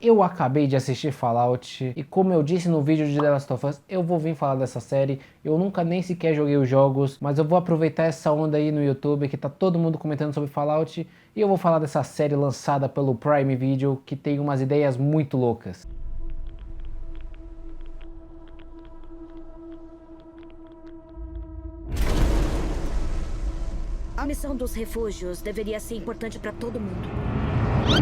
Eu acabei de assistir Fallout e como eu disse no vídeo de The Last of Us, eu vou vir falar dessa série. Eu nunca nem sequer joguei os jogos, mas eu vou aproveitar essa onda aí no YouTube que tá todo mundo comentando sobre Fallout e eu vou falar dessa série lançada pelo Prime Video que tem umas ideias muito loucas. A missão dos refúgios deveria ser importante para todo mundo.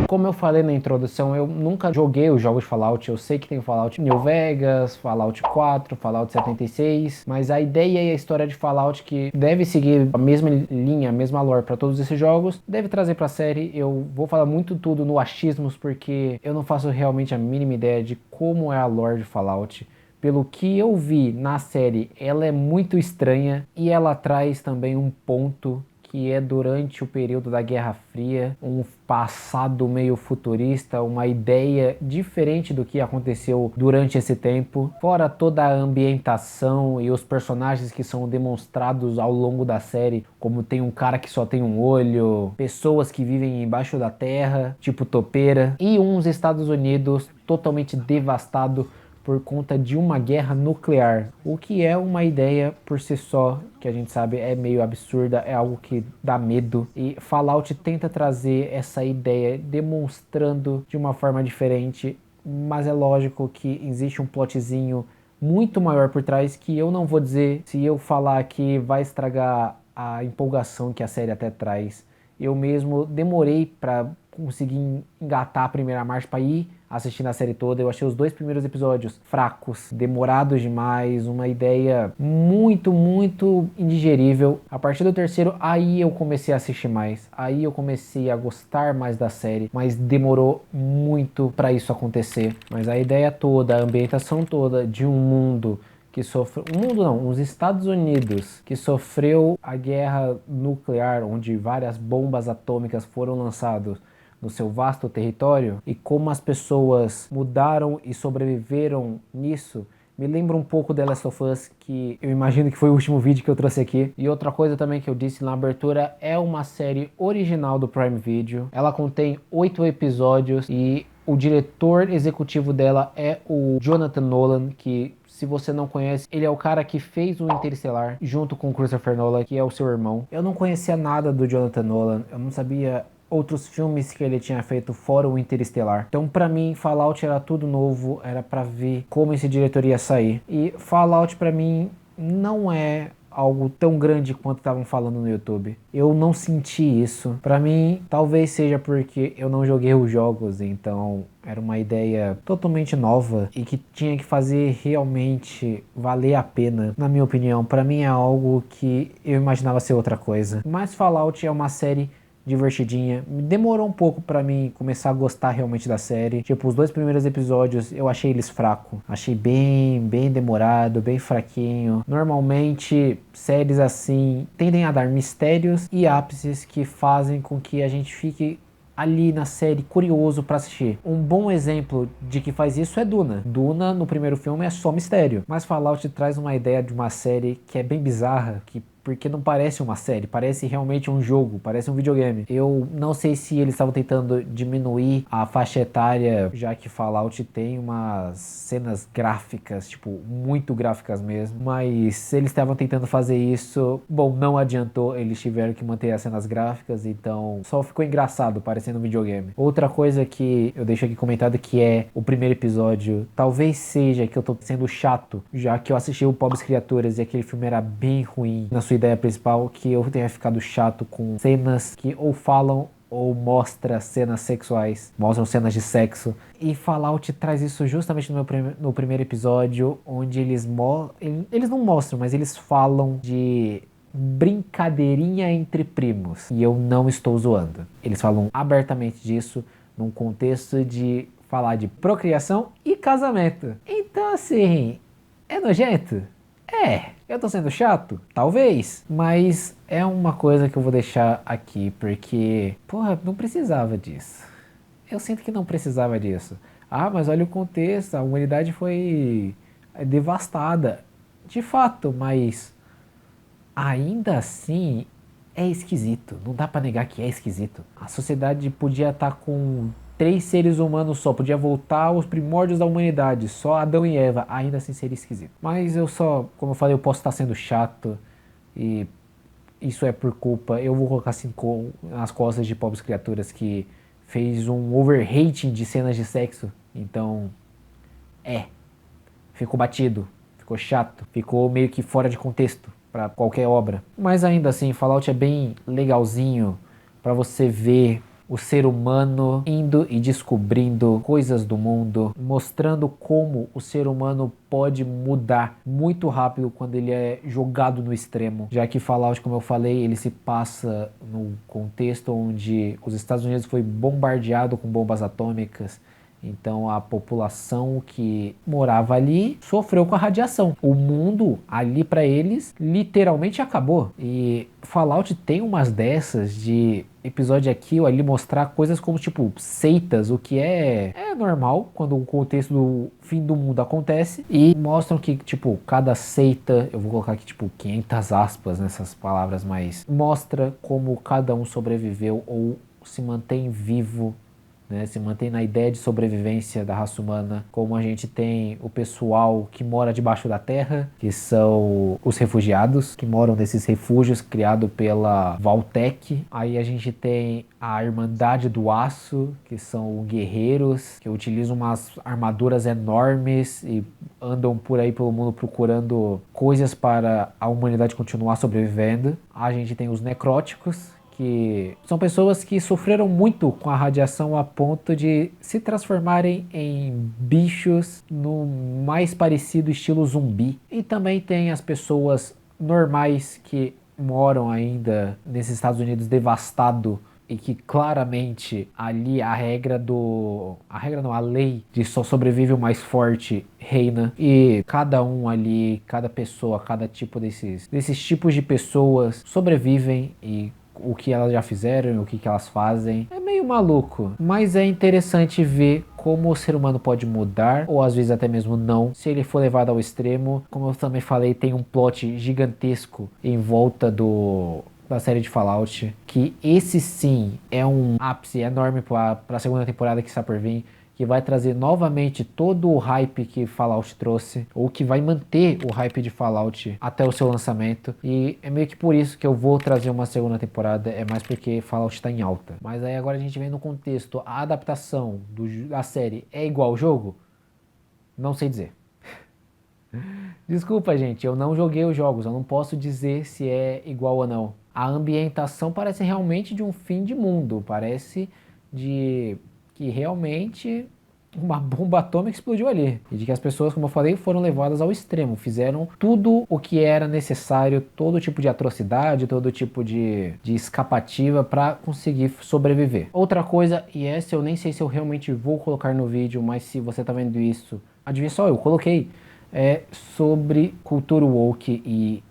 Como eu falei na introdução, eu nunca joguei os jogos de Fallout. Eu sei que tem Fallout New Vegas, Fallout 4, Fallout 76, mas a ideia e a história de Fallout, que deve seguir a mesma linha, a mesma lore para todos esses jogos, deve trazer para a série. Eu vou falar muito tudo no achismos, porque eu não faço realmente a mínima ideia de como é a lore de Fallout. Pelo que eu vi na série, ela é muito estranha e ela traz também um ponto que é durante o período da Guerra Fria, um passado meio futurista, uma ideia diferente do que aconteceu durante esse tempo, fora toda a ambientação e os personagens que são demonstrados ao longo da série, como tem um cara que só tem um olho, pessoas que vivem embaixo da terra, tipo topeira, e uns Estados Unidos totalmente devastado por conta de uma guerra nuclear, o que é uma ideia por si só, que a gente sabe é meio absurda, é algo que dá medo, e Fallout tenta trazer essa ideia demonstrando de uma forma diferente, mas é lógico que existe um plotzinho muito maior por trás que eu não vou dizer. Se eu falar aqui vai estragar a empolgação que a série até traz. Eu mesmo demorei para conseguir engatar a primeira marcha para ir assistindo a série toda. Eu achei os 2 primeiros episódios fracos, demorados demais, uma ideia muito indigerível. A partir do terceiro, aí eu comecei a assistir mais, aí eu comecei a gostar mais da série, mas demorou muito para isso acontecer. Mas a ideia toda, a ambientação toda de um mundo que sofreu, um mundo não, os Estados Unidos, que sofreu a guerra nuclear, onde várias bombas atômicas foram lançadas no seu vasto território, e como as pessoas mudaram e sobreviveram nisso, me lembra um pouco The Last of Us, que eu imagino que foi o último vídeo que eu trouxe aqui. E outra coisa também que eu disse na abertura, é uma série original do Prime Video. Ela contém 8 episódios e o diretor executivo dela é o Jonathan Nolan, que, se você não conhece, ele é o cara que fez o Interestelar junto com o Christopher Nolan, que é o seu irmão. Eu não conhecia nada do Jonathan Nolan, eu não sabia outros filmes que ele tinha feito fora o Interestelar. Então, pra mim, Fallout era tudo novo, era pra ver como esse diretor ia sair. E Fallout, pra mim, não é algo tão grande quanto estavam falando no YouTube. Eu não senti isso. Pra mim, talvez seja porque eu não joguei os jogos, então era uma ideia totalmente nova e que tinha que fazer realmente valer a pena. Na minha opinião, pra mim é algo que eu imaginava ser outra coisa. Mas Fallout é uma série divertidinha. Demorou um pouco pra mim começar a gostar realmente da série. Tipo, os 2 primeiros episódios eu achei eles fracos. Achei bem demorado, bem fraquinho. Normalmente, séries assim tendem a dar mistérios e ápices que fazem com que a gente fique ali na série curioso pra assistir. Um bom exemplo de que faz isso é Duna. Duna, no primeiro filme, é só mistério. Mas Fallout traz uma ideia de uma série que é bem bizarra, porque não parece uma série, parece realmente um jogo, parece um videogame. Eu não sei se eles estavam tentando diminuir a faixa etária, já que Fallout tem umas cenas gráficas, tipo, muito gráficas mesmo, mas se eles estavam tentando fazer isso, bom, não adiantou, eles tiveram que manter as cenas gráficas, então só ficou engraçado, parecendo um videogame. Outra coisa que eu deixo aqui comentado, que é o primeiro episódio, talvez seja que eu tô sendo chato, já que eu assisti o Pobres Criaturas e aquele filme era bem ruim na sua ideia principal, que eu tenha ficado chato com cenas que ou falam ou mostra cenas sexuais, mostram cenas de sexo. E Fallout traz isso justamente no primeiro episódio, onde eles não mostram, mas eles falam de brincadeirinha entre primos. E eu não estou zoando. Eles falam abertamente disso, num contexto de falar de procriação e casamento. Então, assim, é nojento? Eu tô sendo chato? Talvez, mas é uma coisa que eu vou deixar aqui, porque, porra, não precisava disso. Eu sinto que não precisava disso. Ah, mas olha o contexto, a humanidade foi devastada. De fato, mas ainda assim é esquisito. Não dá pra negar que é esquisito. A sociedade podia estar com 3 seres humanos só, podia voltar aos primórdios da humanidade, só Adão e Eva, ainda assim seria esquisito. Mas como eu falei, eu posso estar sendo chato e isso é por culpa, eu vou colocar assim nas costas de pobres criaturas que fez um overrating de cenas de sexo, então ficou batido, ficou chato, ficou meio que fora de contexto para qualquer obra. Mas ainda assim, Fallout é bem legalzinho para você ver o ser humano indo e descobrindo coisas do mundo, mostrando como o ser humano pode mudar muito rápido quando ele é jogado no extremo. Já que Fallout, como eu falei, ele se passa no contexto onde os Estados Unidos foi bombardeado com bombas atômicas. Então a população que morava ali sofreu com a radiação. O mundo ali para eles literalmente acabou. E Fallout tem umas dessas de episódio aqui ou ali mostrar coisas como tipo seitas, o que é normal quando o contexto do fim do mundo acontece, e mostram que tipo cada seita, eu vou colocar aqui tipo 500 aspas nessas palavras, mas mostra como cada um sobreviveu ou se mantém vivo, né, se mantém na ideia de sobrevivência da raça humana. Como a gente tem o pessoal que mora debaixo da terra, que são os refugiados, que moram nesses refúgios criados pela Vault-Tec. Aí a gente tem a Irmandade do Aço, que são guerreiros, que utilizam umas armaduras enormes e andam por aí pelo mundo procurando coisas para a humanidade continuar sobrevivendo. A gente tem os necróticos, que são pessoas que sofreram muito com a radiação a ponto de se transformarem em bichos no mais parecido estilo zumbi. E também tem as pessoas normais que moram ainda nesses Estados Unidos devastado e que claramente ali a lei de só sobrevive o mais forte reina, e cada um ali, cada pessoa, cada tipo desses tipos de pessoas sobrevivem, e o que elas já fizeram, o que elas fazem. É meio maluco, mas é interessante ver como o ser humano pode mudar, ou às vezes até mesmo não, se ele for levado ao extremo. Como eu também falei, tem um plot gigantesco em volta da série de Fallout, que esse sim é um ápice enorme para a segunda temporada que está por vir, que vai trazer novamente todo o hype que Fallout trouxe, ou que vai manter o hype de Fallout até o seu lançamento. E é meio que por isso que eu vou trazer uma segunda temporada, é mais porque Fallout está em alta. Mas aí agora a gente vem no contexto, a adaptação da série é igual ao jogo? Não sei dizer. Desculpa, gente, eu não joguei os jogos, eu não posso dizer se é igual ou não. A ambientação parece realmente de um fim de mundo, parece de que realmente uma bomba atômica explodiu ali. E de que as pessoas, como eu falei, foram levadas ao extremo. Fizeram tudo o que era necessário, todo tipo de atrocidade, todo tipo de escapativa para conseguir sobreviver. Outra coisa, e essa eu nem sei se eu realmente vou colocar no vídeo, mas se você tá vendo isso, adivinha só, eu coloquei. É sobre cultura woke, e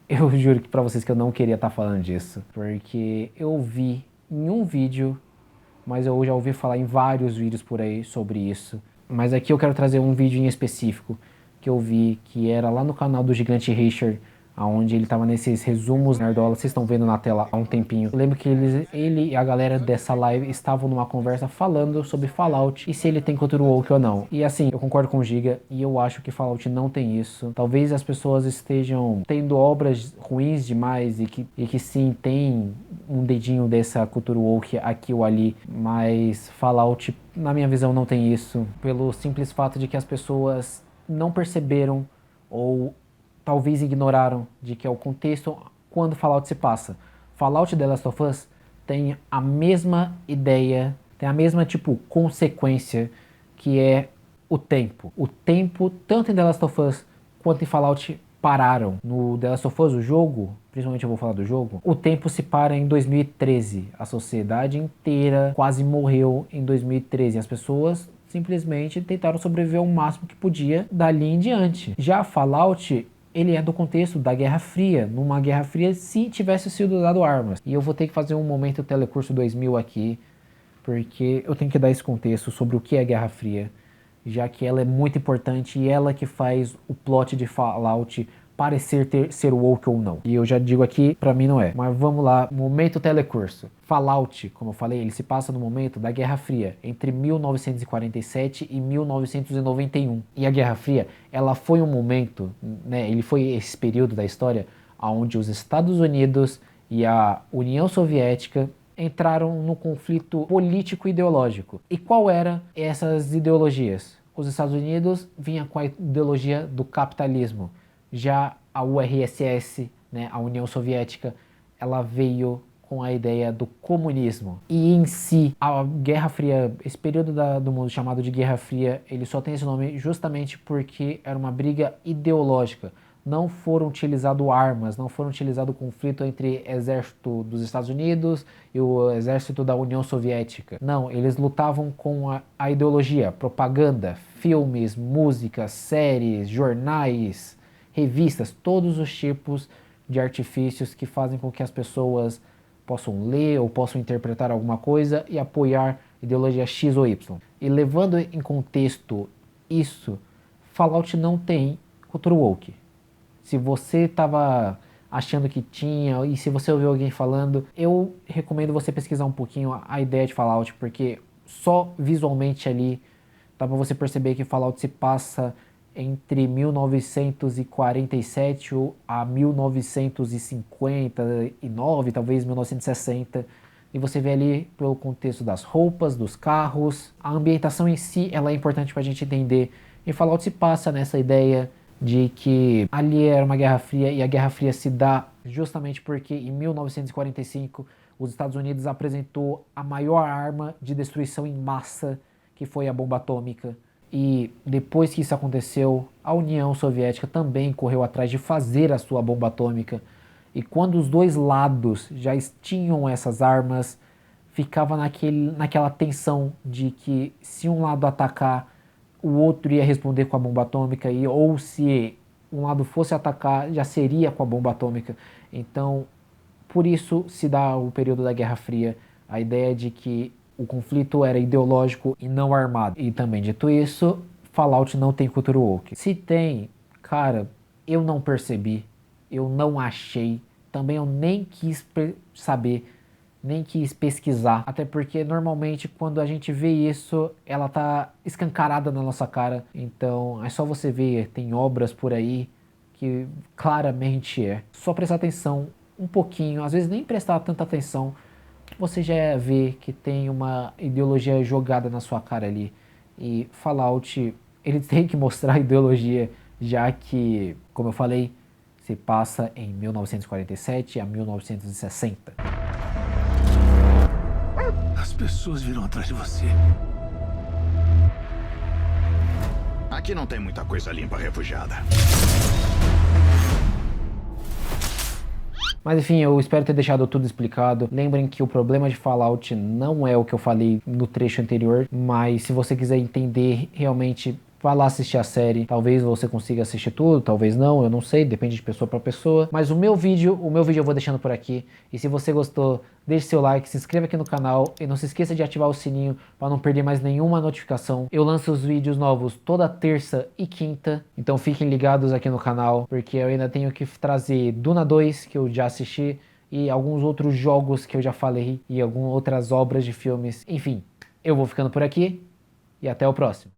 eu juro que pra vocês que eu não queria estar falando disso, porque eu vi em um vídeo, mas eu já ouvi falar em vários vídeos por aí sobre isso. Mas aqui eu quero trazer um vídeo em específico que eu vi, que era lá no canal do Gigante Richard, onde ele tava nesses resumos nerdola, vocês estão vendo na tela há um tempinho. Eu lembro que ele e a galera dessa live estavam numa conversa falando sobre Fallout e se ele tem cultura woke ou não. E assim, eu concordo com o Giga e eu acho que Fallout não tem isso. Talvez as pessoas estejam tendo obras ruins demais e que sim, tem um dedinho dessa cultura woke aqui ou ali, mas Fallout, na minha visão, não tem isso, pelo simples fato de que as pessoas não perceberam ou talvez ignoraram de que é o contexto quando Fallout se passa. Fallout The Last of Us tem a mesma ideia, tem a mesma tipo consequência, que é o tempo. O tempo, tanto em The Last of Us quanto em Fallout, pararam. No The Last of Us, o jogo, principalmente eu vou falar do jogo, o tempo se para em 2013. A sociedade inteira quase morreu em 2013. As pessoas simplesmente tentaram sobreviver o máximo que podia dali em diante. Já Fallout, ele é do contexto da Guerra Fria. Numa Guerra Fria, se tivesse sido dado armas. E eu vou ter que fazer um momento Telecurso 2000 aqui, porque eu tenho que dar esse contexto sobre o que é a Guerra Fria, já que ela é muito importante e ela que faz o plot de Fallout parecer ser woke ou não. E eu já digo aqui, pra mim não é. Mas vamos lá, momento telecurso. Fallout, como eu falei, ele se passa no momento da Guerra Fria, entre 1947 e 1991. E a Guerra Fria, ela foi um momento, né, ele foi esse período da história onde os Estados Unidos e a União Soviética entraram no conflito político-ideológico. E qual era essas ideologias? Os Estados Unidos vinha com a ideologia do capitalismo. Já a URSS, né, a União Soviética, ela veio com a ideia do comunismo. E em si, a Guerra Fria, esse período do mundo chamado de Guerra Fria, ele só tem esse nome justamente porque era uma briga ideológica. Não foram utilizadas armas, não foram utilizado conflito entre exército dos Estados Unidos e o exército da União Soviética. Não, eles lutavam com a ideologia, propaganda, filmes, músicas, séries, jornais, revistas, todos os tipos de artifícios que fazem com que as pessoas possam ler ou possam interpretar alguma coisa e apoiar ideologia X ou Y. E levando em contexto isso, Fallout não tem cultura woke. Se você estava achando que tinha, e se você ouviu alguém falando, eu recomendo você pesquisar um pouquinho a ideia de Fallout, porque só visualmente ali dá para você perceber que Fallout se passa entre 1947 a 1959, talvez 1960, e você vê ali pelo contexto das roupas, dos carros, a ambientação em si, ela é importante para a gente entender. E Fallout se passa nessa ideia de que ali era uma Guerra Fria, e a Guerra Fria se dá justamente porque em 1945 os Estados Unidos apresentou a maior arma de destruição em massa, que foi a bomba atômica. E depois que isso aconteceu, a União Soviética também correu atrás de fazer a sua bomba atômica. E quando os dois lados já tinham essas armas, ficava naquela tensão de que se um lado atacar, o outro ia responder com a bomba atômica, ou se um lado fosse atacar, já seria com a bomba atômica. Então, por isso se dá o período da Guerra Fria, a ideia de que o conflito era ideológico e não armado. E também dito isso, Fallout não tem cultura woke. Se tem, cara, eu não percebi, eu não achei, também eu nem quis saber, nem quis pesquisar, até porque normalmente quando a gente vê isso, ela tá escancarada na nossa cara. Então é só você ver, tem obras por aí que claramente é. Só prestar atenção um pouquinho, às vezes nem prestar tanta atenção, você já vê que tem uma ideologia jogada na sua cara ali. E Fallout, ele tem que mostrar a ideologia, já que, como eu falei, se passa em 1947 a 1960. As pessoas viram atrás de você. Aqui não tem muita coisa limpa refugiada. Mas enfim, eu espero ter deixado tudo explicado. Lembrem que o problema de Fallout não é o que eu falei no trecho anterior, mas se você quiser entender realmente, vá lá assistir a série. Talvez você consiga assistir tudo, talvez não, eu não sei, depende de pessoa para pessoa. Mas o meu vídeo eu vou deixando por aqui. E se você gostou, deixe seu like, se inscreva aqui no canal e não se esqueça de ativar o sininho para não perder mais nenhuma notificação. Eu lanço os vídeos novos toda terça e quinta, então fiquem ligados aqui no canal, porque eu ainda tenho que trazer Duna 2, que eu já assisti, e alguns outros jogos que eu já falei, e algumas outras obras de filmes. Enfim, eu vou ficando por aqui e até o próximo.